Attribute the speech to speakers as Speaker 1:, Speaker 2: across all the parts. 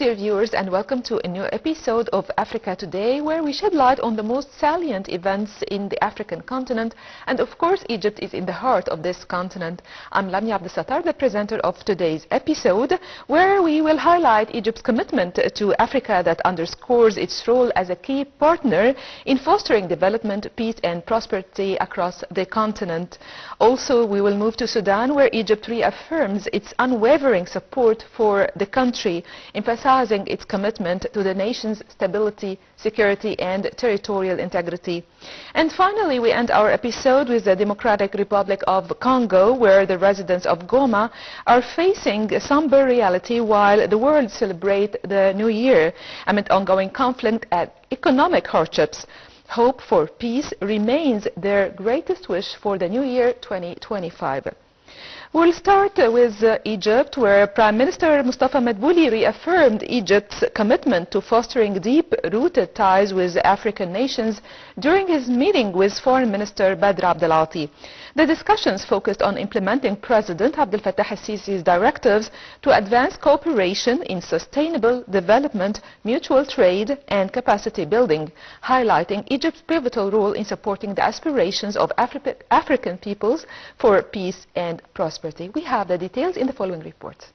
Speaker 1: dear viewers, and welcome to a new episode of Africa Today, where we shed light on the most salient events in the African continent. And of course, Egypt is in the heart of this continent. I'm Lamia Abdesattar, the presenter of today's episode, where we will highlight Egypt's commitment to Africa that underscores its role as a key partner in fostering development, peace and prosperity across the continent. Also, we will move to Sudan, where Egypt reaffirms its unwavering support for the country, emphasizing its commitment to the nation's stability, security and territorial integrity. And finally, we end our episode with the Democratic Republic of Congo, where the residents of Goma are facing a somber reality while the world celebrates the new year amid ongoing conflict and economic hardships. Hope for peace remains their greatest wish for the new year 2025. We'll start with Egypt, where Prime Minister Mustafa Madbouli reaffirmed Egypt's commitment to fostering deep-rooted ties with African nations during his meeting with Foreign Minister Badr Abdelati. The discussions focused on implementing President Abdel Fattah al-Sisi's directives to advance cooperation in sustainable development, mutual trade and capacity building, highlighting Egypt's pivotal role in supporting the aspirations of African peoples for peace and prosperity. We have the details in the following report.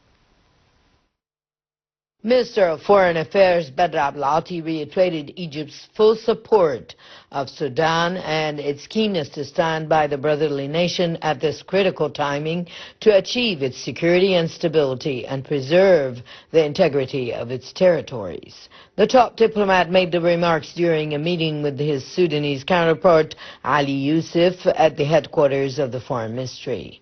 Speaker 2: Minister of Foreign Affairs Badr Abdelati reiterated Egypt's full support of Sudan and its keenness to stand by the brotherly nation at this critical timing to achieve its security and stability and preserve the integrity of its territories. The top diplomat made the remarks during a meeting with his Sudanese counterpart Ali Youssef at the headquarters of the Foreign Ministry.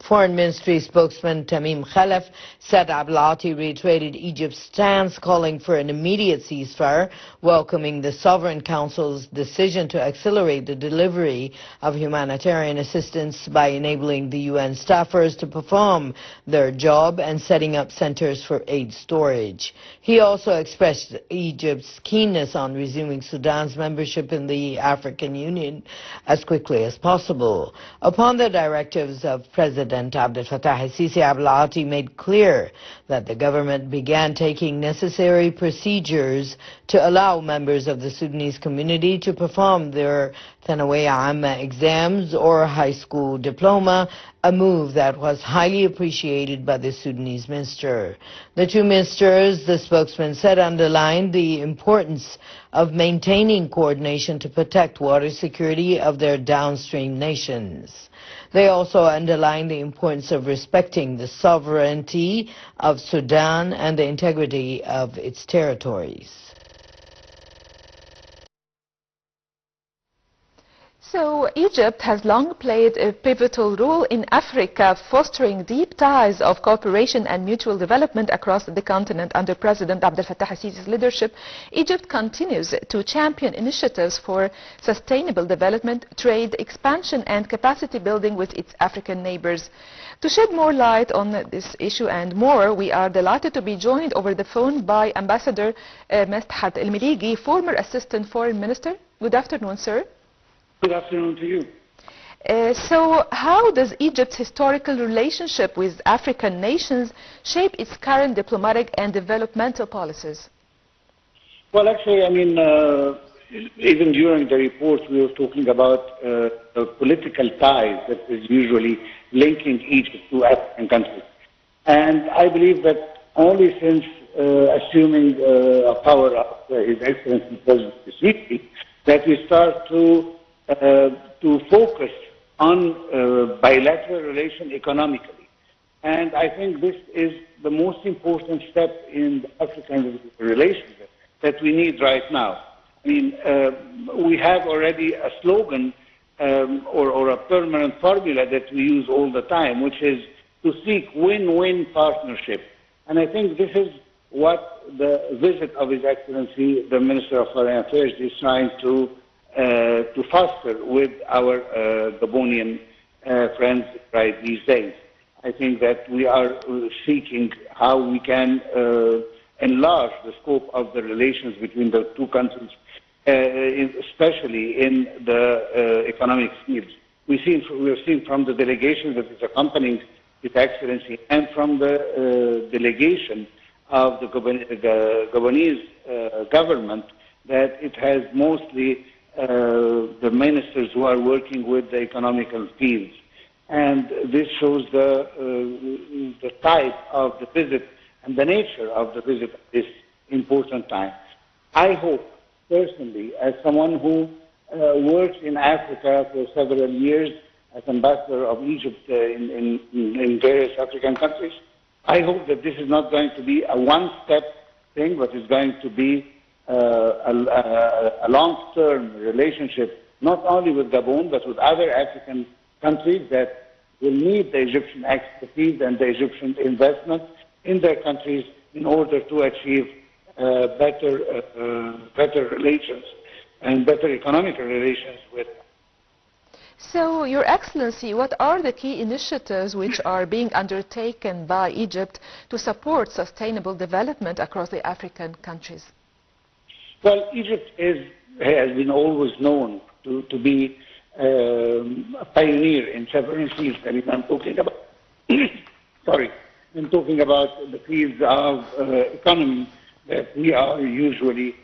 Speaker 2: Foreign Ministry spokesman Tamim Khalaf said Abdelati reiterated Egypt's stance calling for an immediate ceasefire, welcoming the Sovereign Council's decision to accelerate the delivery of humanitarian assistance by enabling the UN staffers to perform their job and setting up centers for aid storage. He also expressed Egypt's keenness on resuming Sudan's membership in the African Union as quickly as possible. Upon the directives of President Abdel Fattah al-Sisi, Abdelati made clear that the government began taking necessary procedures to allow members of the Sudanese community to perform their Thanawiya Amma exams or high school diploma, a move that was highly appreciated by the Sudanese minister. The two ministers, the spokesman said, underlined the importance of maintaining coordination to protect water security of their downstream nations. They also underlined the importance of respecting the sovereignty of Sudan and the integrity of its territories.
Speaker 1: So, Egypt has long played a pivotal role in Africa, fostering deep ties of cooperation and mutual development across the continent. Under President Abdel Fattah al-Sisi's leadership, Egypt continues to champion initiatives for sustainable development, trade expansion and capacity building with its African neighbors. To shed more light on this issue and more, we are delighted to be joined over the phone by Ambassador Meshat El-Meligi, former Assistant Foreign Minister. Good afternoon, sir.
Speaker 3: Good afternoon to you.
Speaker 1: So how does Egypt's historical relationship with African nations shape its current diplomatic and developmental policies?
Speaker 3: Well, actually, I mean, even during the report, we were talking about the political ties that is usually linking Egypt to African countries. And I believe that only since assuming power of His Excellency President Sisi, that we start to focus on bilateral relations economically. And I think this is the most important step in the African relations that we need right now. I mean, we have already a slogan or a permanent formula that we use all the time, which is to seek win-win partnership. And I think this is what the visit of His Excellency, the Minister of Foreign Affairs, is trying to foster with our Gabonian friends right these days. I think that we are seeking how we can enlarge the scope of the relations between the two countries, especially in the economic field. We have seen from the delegation that is accompanying His Excellency and from the delegation of the Gabonese government that it has mostly the ministers who are working with the economical fields. And this shows the type of the visit and the nature of the visit at this important time. I hope, personally, as someone who works in Africa for several years as ambassador of Egypt in various African countries, I hope that this is not going to be a one-step thing, but it's going to be a long-term relationship, not only with Gabon, but with other African countries that will need the Egyptian expertise and the Egyptian investment in their countries in order to achieve better relations and better economical relations with them.
Speaker 1: So, Your Excellency, what are the key initiatives which are being undertaken by Egypt to support sustainable development across the African countries?
Speaker 3: Well, Egypt has been always known to be a pioneer in several fields. I mean, I'm talking about, I'm talking about the fields of economy that we are usually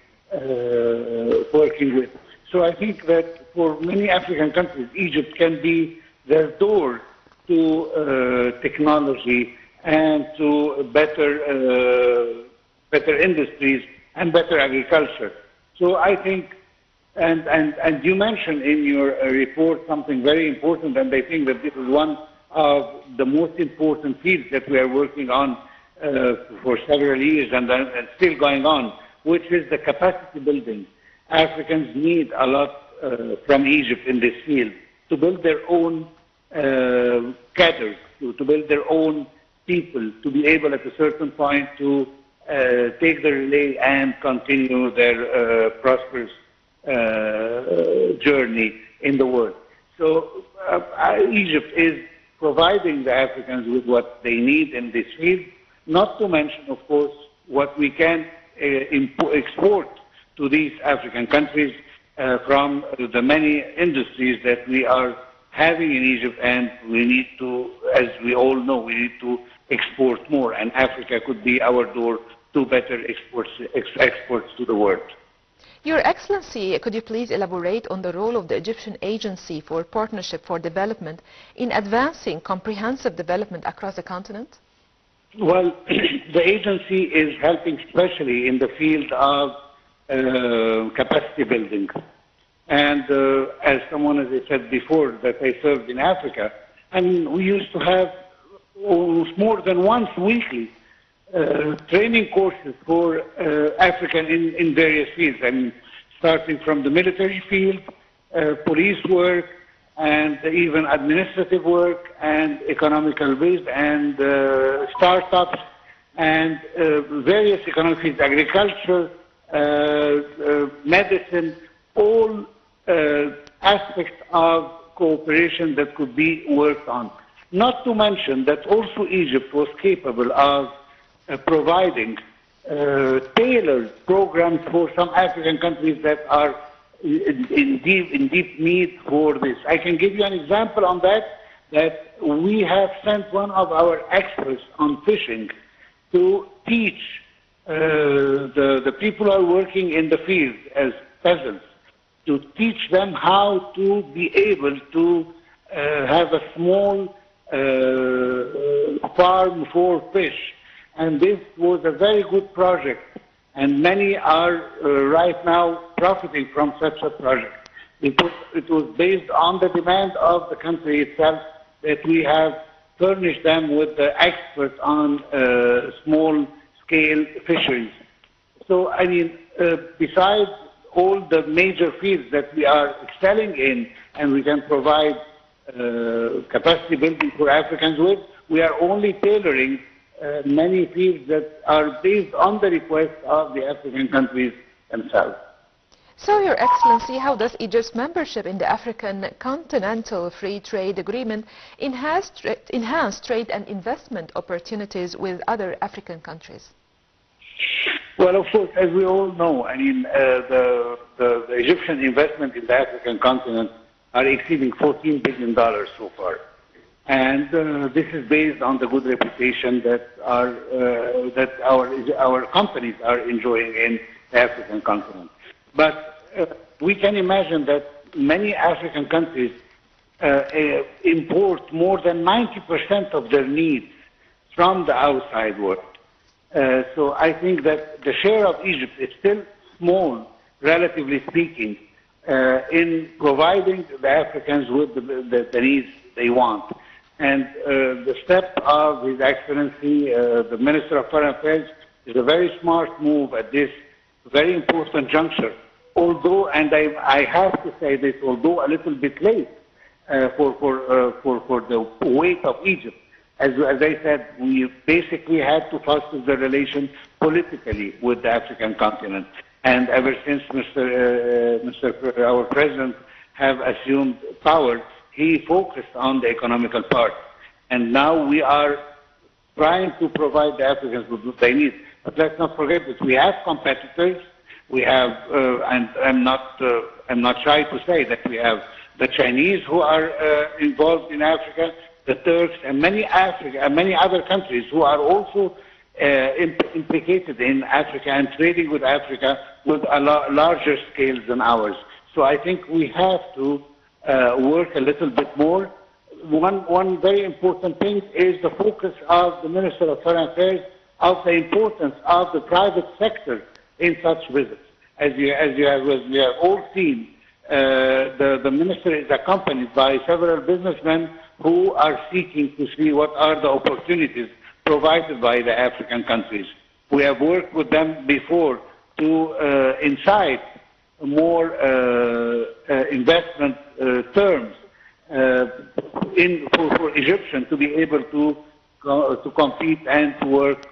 Speaker 3: working with. So I think that for many African countries, Egypt can be their door to technology and to better industries and better agriculture. So I think, and you mentioned in your report something very important, and I think that this is one of the most important fields that we are working on for several years and still going on, which is the capacity building. Africans need a lot from Egypt in this field to build their own cadres, to build their own people, to be able at a certain point to take the relay and continue their prosperous journey in the world. So Egypt is providing the Africans with what they need in this field, not to mention, of course, what we can export to these African countries from the many industries that we are having in Egypt, and we need to, as we all know, we need to export more, and Africa could be our door to better exports to the world.
Speaker 1: Your Excellency, could you please elaborate on the role of the Egyptian Agency for Partnership for Development in advancing comprehensive development across the continent?
Speaker 3: Well, the agency is helping especially in the field of capacity building. And as someone, as I said before, that I served in Africa, I mean, we used to have almost more than once weekly training courses for African in various fields. I mean, starting from the military field, police work, and even administrative work, and economical base, and startups, and various economic fields, agriculture, medicine, all aspects of cooperation that could be worked on. Not to mention that also Egypt was capable of providing tailored programs for some African countries that are in deep need for this. I can give you an example on that we have sent one of our experts on fishing to teach the people who are working in the field as peasants, to teach them how to be able to have a small farm for fish. And this was a very good project, and many are right now profiting from such a project. It was based on the demand of the country itself that we have furnished them with the experts on small-scale fisheries. So, I mean, besides all the major fields that we are excelling in, and we can provide capacity building for Africans with, we are only tailoring many fields that are based on the request of the African countries themselves.
Speaker 1: So, Your Excellency, how does Egypt's membership in the African Continental Free Trade Agreement enhance trade and investment opportunities with other African countries?
Speaker 3: Well, of course, as we all know, I mean, the Egyptian investment in the African continent are exceeding $14 billion so far. And this is based on the good reputation that our companies are enjoying in the African continent. But we can imagine that many African countries import more than 90% of their needs from the outside world. So I think that the share of Egypt is still small, relatively speaking, in providing the Africans with the needs they want. And the step of His Excellency, the Minister of Foreign Affairs, is a very smart move at this very important juncture. Although, and I have to say this, although a little bit late for the weight of Egypt. As I said, we basically had to foster the relation politically with the African continent. And ever since our President have assumed power, he focused on the economical part. And now we are trying to provide the Africans with what they need. But let's not forget that we have competitors. We have, and I'm not shy to say that we have the Chinese who are involved in Africa, the Turks, and many other countries who are also implicated in Africa and trading with Africa with a larger scale than ours. So I think we have to work a little bit more. One very important thing is the focus of the Minister of Foreign Affairs of the importance of the private sector in such visits. As we have all seen, the minister is accompanied by several businessmen who are seeking to see what are the opportunities provided by the African countries. We have worked with them before to incite more investment terms for Egyptians to be able to compete and to work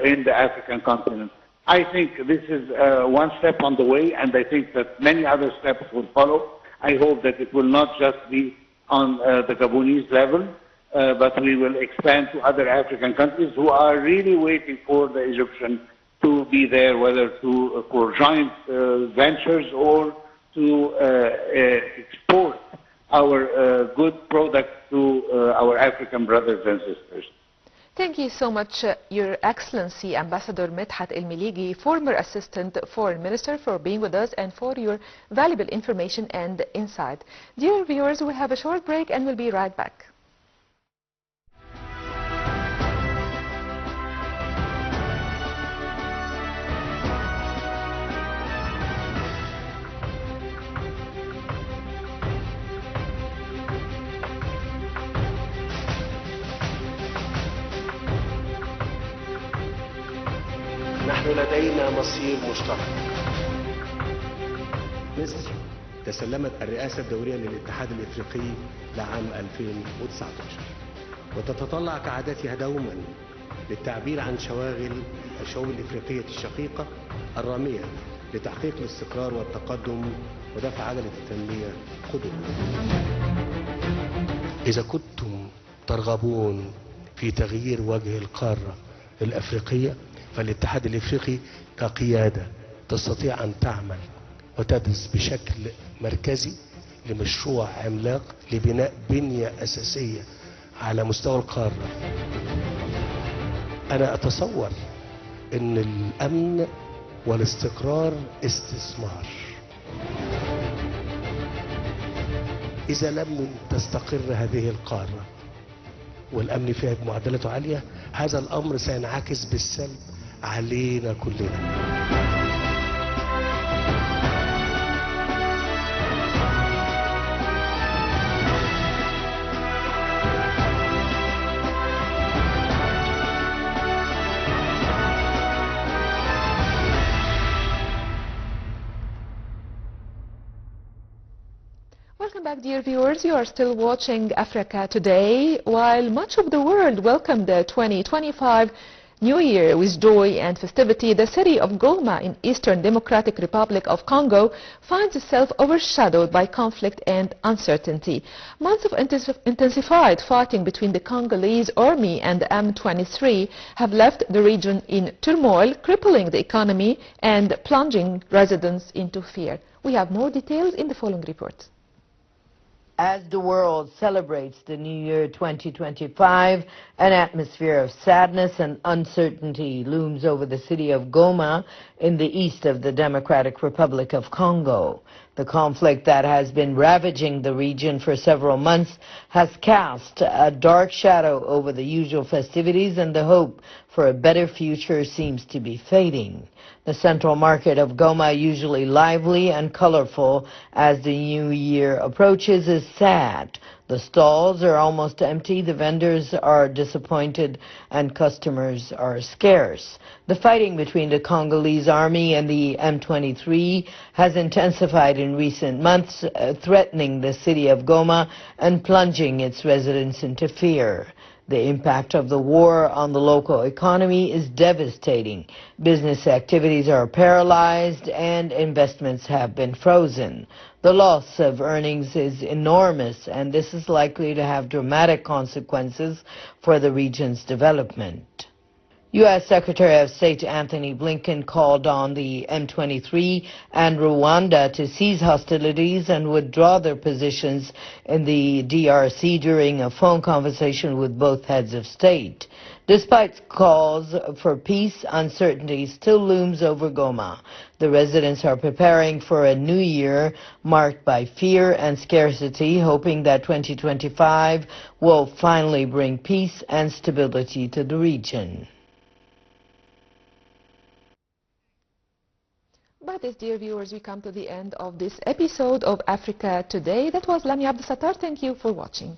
Speaker 3: in the African continent. I think this is one step on the way, and I think that many other steps will follow. I hope that it will not just be on the Gabonese level, but we will expand to other African countries who are really waiting for the Egyptian to be there, whether for joint ventures or to export our good products to our African brothers and sisters.
Speaker 1: Thank you so much, Your Excellency, Ambassador Medhat El-Meligi, former Assistant Foreign Minister, for being with us and for your valuable information and insight. Dear viewers, we'll have a short break and we'll be right back.
Speaker 4: نحن لدينا مصير مشترك.
Speaker 5: مصر تسلمت الرئاسة الدورية للاتحاد الإفريقي لعام 2019 وتتطلع كعادتها دوما للتعبير عن شواغل الشعوب الإفريقية الشقيقة الرامية لتحقيق الاستقرار والتقدم ودفع عجلة التنمية قدما. إذا كنتم ترغبون في تغيير وجه القارة الأفريقية، فالاتحاد الافريقي كقيادة تستطيع ان تعمل وتدرس بشكل مركزي لمشروع عملاق لبناء بنية اساسية على مستوى القارة. انا اتصور ان الامن والاستقرار استثمار. اذا لم تستقر هذه القارة والامن فيها بمعدلاته عالية، هذا الامر سينعكس بالسلب علينا كلنا.
Speaker 1: Welcome back, dear viewers. You are still watching Africa Today. While much of the world welcomed the 2025 New Year with joy and festivity, the city of Goma in Eastern Democratic Republic of Congo finds itself overshadowed by conflict and uncertainty. Months of intensified fighting between the Congolese army and the M23 have left the region in turmoil, crippling the economy and plunging residents into fear. We have more details in the following report.
Speaker 2: As the world celebrates the new year 2025, an atmosphere of sadness and uncertainty looms over the city of Goma in the east of the Democratic Republic of Congo. The conflict that has been ravaging the region for several months has cast a dark shadow over the usual festivities, and the hope for a better future seems to be fading. The central market of Goma, usually lively and colorful as the new year approaches, is sad. The stalls are almost empty, the vendors are disappointed, and customers are scarce. The fighting between the Congolese army and the M23 has intensified in recent months, threatening the city of Goma and plunging its residents into fear. The impact of the war on the local economy is devastating. Business activities are paralyzed and investments have been frozen. The loss of earnings is enormous, and this is likely to have dramatic consequences for the region's development. U.S. Secretary of State Anthony Blinken called on the M23 and Rwanda to cease hostilities and withdraw their positions in the DRC during a phone conversation with both heads of state. Despite calls for peace, uncertainty still looms over Goma. The residents are preparing for a new year marked by fear and scarcity, hoping that 2025 will finally bring peace and stability to the region.
Speaker 1: By this, dear viewers, we come to the end of this episode of Africa Today. That was Lamia Abdesattar. Thank you for watching.